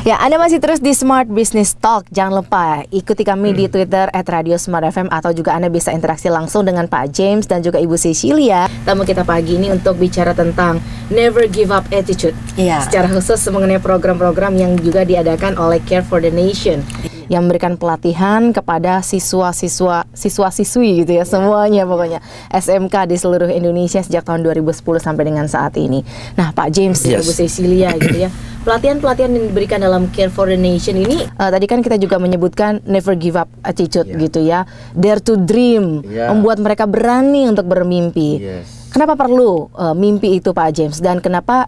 Ya, Anda masih terus di Smart Business Talk. Jangan lupa ikuti kami di Twitter @radiosmartfm atau juga Anda bisa interaksi langsung dengan Pak James dan juga Ibu Cecilia. Tamu kita pagi ini untuk bicara tentang Never Give Up Attitude. Iya. Secara khusus mengenai program-program yang juga diadakan oleh Care for the Nation yang memberikan pelatihan kepada siswa-siswi gitu ya, semuanya pokoknya SMK di seluruh Indonesia sejak tahun 2010 sampai dengan saat ini. Nah, Pak James dan Ibu Cecilia gitu ya. Pelatihan-pelatihan yang diberikan dalam Care for the Nation ini tadi kan kita juga menyebutkan never give up attitude gitu ya. Dare to dream, membuat mereka berani untuk bermimpi. Kenapa perlu mimpi itu, Pak James, dan kenapa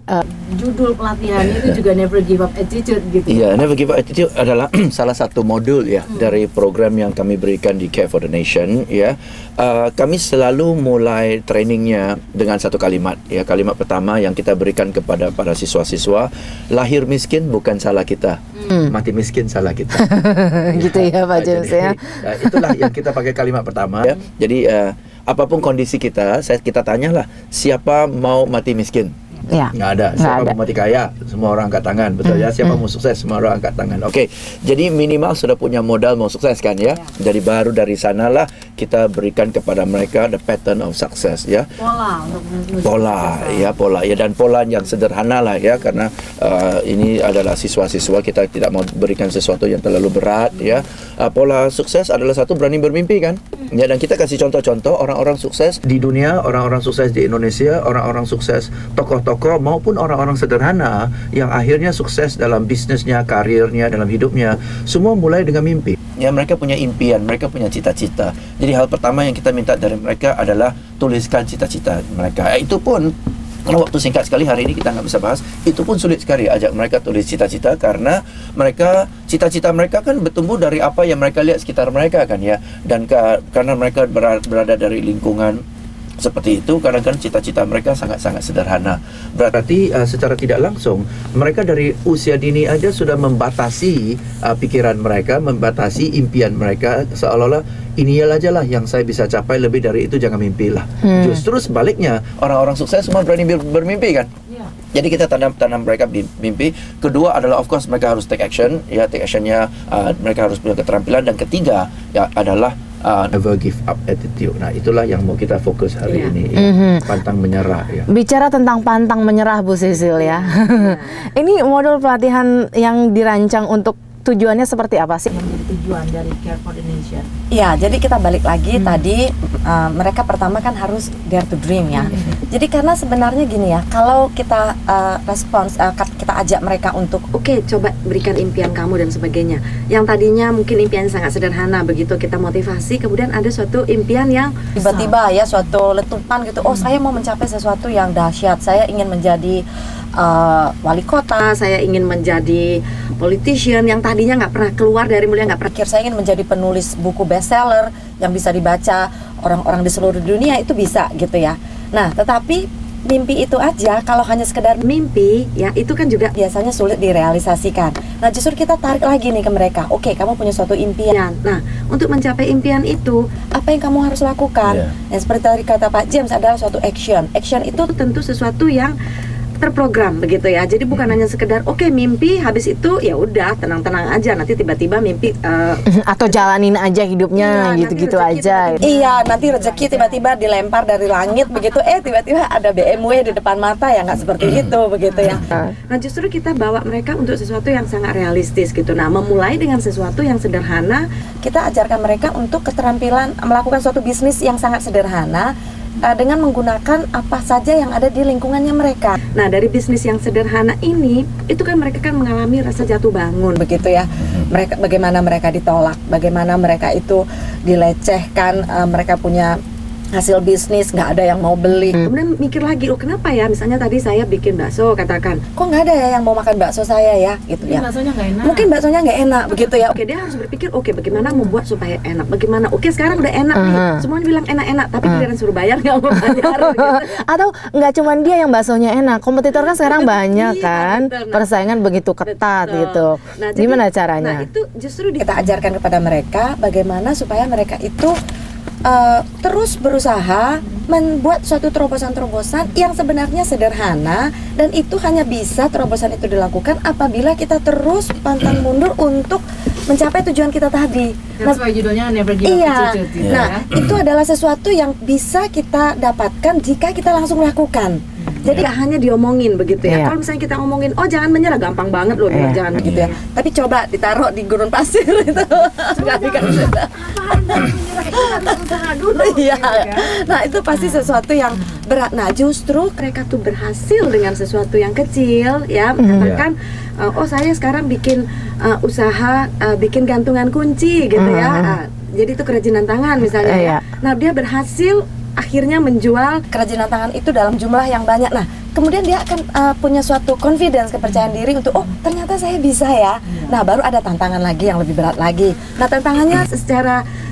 judul pelatihan itu juga Never Give Up Attitude gitu? Iya, Never Give Up Attitude adalah salah satu modul ya dari program yang kami berikan di Care for the Nation ya. Kami selalu mulai trainingnya dengan satu kalimat ya. Kalimat pertama yang kita berikan kepada para siswa-siswa, lahir miskin bukan salah kita, mati miskin salah kita. Gitu ya, Pak James ya. Itulah yang kita pakai kalimat pertama ya. Jadi apapun kondisi kita tanyalah, siapa mau mati miskin? Ya. Nggak ada. Siapa mau mati kaya? Semua orang angkat tangan, betul ya? Siapa mau sukses? Semua orang angkat tangan. Oke, jadi minimal sudah punya modal mau sukses kan ya? Jadi baru dari sanalah kita berikan kepada mereka the pattern of success ya. Pola ya, dan pola yang sederhana lah ya, karena ini adalah siswa-siswa, kita tidak mau berikan sesuatu yang terlalu berat ya. Pola sukses adalah satu, berani bermimpi kan? Ya, dan kita kasih contoh-contoh orang-orang sukses di dunia, orang-orang sukses di Indonesia, orang-orang sukses tokoh-tokoh maupun orang-orang sederhana yang akhirnya sukses dalam bisnisnya, karirnya, dalam hidupnya, semua mulai dengan mimpi. Ya, mereka punya impian, mereka punya cita-cita. Jadi hal pertama yang kita minta dari mereka adalah tuliskan cita-cita mereka. Itu pun kalau waktu singkat sekali hari ini kita nggak bisa bahas, itu pun sulit sekali ajak mereka tulis cita-cita, karena mereka, cita-cita mereka kan bertumbuh dari apa yang mereka lihat sekitar mereka kan ya. Dan karena mereka berada dari lingkungan seperti itu, kadang-kadang cita-cita mereka sangat-sangat sederhana. Berarti secara tidak langsung mereka dari usia dini aja sudah membatasi pikiran mereka, membatasi impian mereka, seolah-olah ini aja lah yang saya bisa capai, lebih dari itu jangan mimpilah. Justru sebaliknya, orang-orang sukses semua berani bermimpi kan. Jadi kita tanam mereka mimpi. Kedua adalah of course mereka harus take action ya, take actionnya mereka harus punya keterampilan. Dan ketiga ya adalah never give up attitude. Nah, itulah yang mau kita fokus hari ini ya. Pantang menyerah ya. Bicara tentang pantang menyerah, Bu Cecilia. Ini modul pelatihan yang dirancang untuk tujuannya seperti apa sih? Yang jadi tujuan dari Care for the Nation? Ya, jadi kita balik lagi tadi, mereka pertama kan harus dare to dream ya. Jadi karena sebenarnya gini ya, kalau kita kita ajak mereka untuk oke, coba berikan impian kamu dan sebagainya. Yang tadinya mungkin impian sangat sederhana, begitu kita motivasi, kemudian ada suatu impian yang tiba-tiba ya, suatu letupan gitu. Oh, saya mau mencapai sesuatu yang dahsyat. Saya ingin menjadi wali kota, saya ingin menjadi politician yang tadinya nggak pernah keluar dari mulia, nggak pernah. Saya ingin menjadi penulis buku bestseller yang bisa dibaca orang-orang di seluruh dunia, itu bisa gitu ya. Nah, tetapi mimpi itu aja, kalau hanya sekedar mimpi ya, itu kan juga biasanya sulit direalisasikan. Nah, justru kita tarik lagi nih ke mereka. Oke, kamu punya suatu impian. Nah, untuk mencapai impian itu, apa yang kamu harus lakukan? Yang seperti tadi kata Pak James, adalah suatu action. Action itu tentu sesuatu yang terprogram begitu ya. Jadi bukan hanya sekedar oke, mimpi, habis itu ya udah tenang-tenang aja, nanti tiba-tiba mimpi atau jalanin aja hidupnya gitu-gitu aja. Iya, nanti rezeki tiba-tiba dilempar dari langit begitu, tiba-tiba ada BMW di depan mata, ya nggak seperti itu begitu ya. Nah, justru kita bawa mereka untuk sesuatu yang sangat realistis gitu. Nah, memulai dengan sesuatu yang sederhana, kita ajarkan mereka untuk keterampilan melakukan suatu bisnis yang sangat sederhana dengan menggunakan apa saja yang ada di lingkungannya mereka. Nah, dari bisnis yang sederhana ini, itu kan mereka kan mengalami rasa jatuh bangun begitu ya. Mereka, bagaimana mereka ditolak, bagaimana mereka itu dilecehkan, mereka punya hasil bisnis nggak ada yang mau beli. Kemudian mikir lagi, oh kenapa ya, misalnya tadi saya bikin bakso, katakan kok nggak ada ya yang mau makan bakso saya ya gitu ya. Baksonya nggak enak. Mungkin baksonya nggak enak begitu ya. Oke, dia harus berpikir, oke, bagaimana membuat supaya enak, bagaimana, oke sekarang udah enak nih, semuanya bilang enak-enak, tapi giliran suruh bayar nggak mau bayar gitu. Atau nggak cuman dia yang baksonya enak, kompetitor kan sekarang banyak kan, persaingan begitu ketat gitu. Nah, gimana caranya? Nah, itu justru kita ajarkan kepada mereka bagaimana supaya mereka itu terus berusaha membuat suatu terobosan-terobosan yang sebenarnya sederhana, dan itu hanya bisa terobosan itu dilakukan apabila kita terus pantang mundur untuk mencapai tujuan kita tadi. That's why judulnya Never Give Up Iya. Attitude gitu Nah, ya. itu adalah sesuatu yang bisa kita dapatkan jika kita langsung lakukan. Jadi nggak hanya diomongin begitu ya. Iya. Kalau misalnya kita ngomongin, oh jangan menyerah, gampang banget loh, bilang Iya. jangan begitu ya. Tapi coba ditaruh di gurun pasir itu. Sekali kan sudah. Iya. Nah, itu pasti sesuatu yang berat. Nah, justru mereka tuh berhasil dengan sesuatu yang kecil ya, mengatakan oh saya sekarang bikin usaha bikin gantungan kunci gitu ya. Jadi itu kerajinan tangan misalnya ya. Nah, dia berhasil akhirnya menjual kerajinan tangan itu dalam jumlah yang banyak. Nah, kemudian dia akan punya suatu confidence, kepercayaan diri untuk, oh ternyata saya bisa ya. Nah, baru ada tantangan lagi yang lebih berat lagi. Nah, tantangannya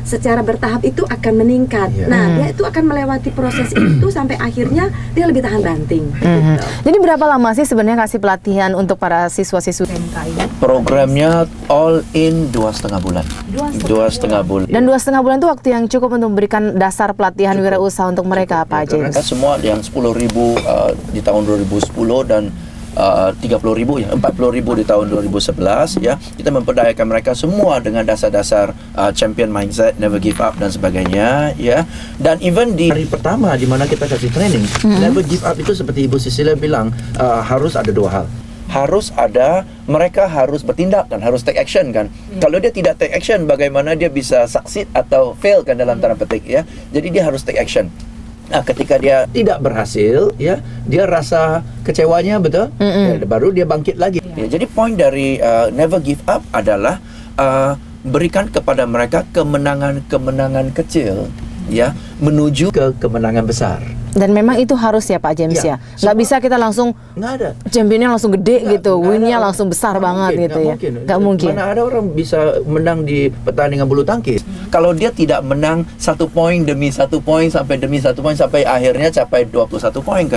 secara bertahap itu akan meningkat. Nah, dia itu akan melewati proses itu sampai akhirnya dia lebih tahan banting. Gitu. Jadi berapa lama sih sebenarnya kasih pelatihan untuk para siswa-siswa SMK ini? Programnya all in 2,5 bulan. 2,5 bulan. Dan 2,5 bulan itu waktu yang cukup untuk memberikan dasar pelatihan wirausaha untuk mereka, Pak James. Mereka semua yang 10.000 di tahun 2010 dan 30.000 ya, 40.000 di tahun 2011 ya. Kita memperdayakan mereka semua dengan dasar-dasar champion mindset, never give up dan sebagainya ya. Dan even di hari pertama di mana kita kasih training, never give up itu seperti Ibu Cecilia bilang, harus ada dua hal. Mereka harus bertindak dan harus take action kan. Kalau dia tidak take action, bagaimana dia bisa succeed atau fail kan dalam tanda petik ya. Jadi dia harus take action. Nah, ketika dia tidak berhasil, ya, dia rasa kecewanya, betul? Ya, baru dia bangkit lagi. Ya, jadi poin dari never give up adalah berikan kepada mereka kemenangan-kemenangan kecil, ya, menuju ke kemenangan besar. Dan memang itu harus ya Pak James ya. Nggak bisa kita langsung Nggak ada. championnya langsung gede gitu, winnya langsung besar banget gitu ya. Nggak mungkin. Mana ada orang bisa menang di pertandingan bulu tangkis kalau dia tidak menang 1 poin demi 1 poin sampai demi 1 poin sampai akhirnya capai 21 poin kan.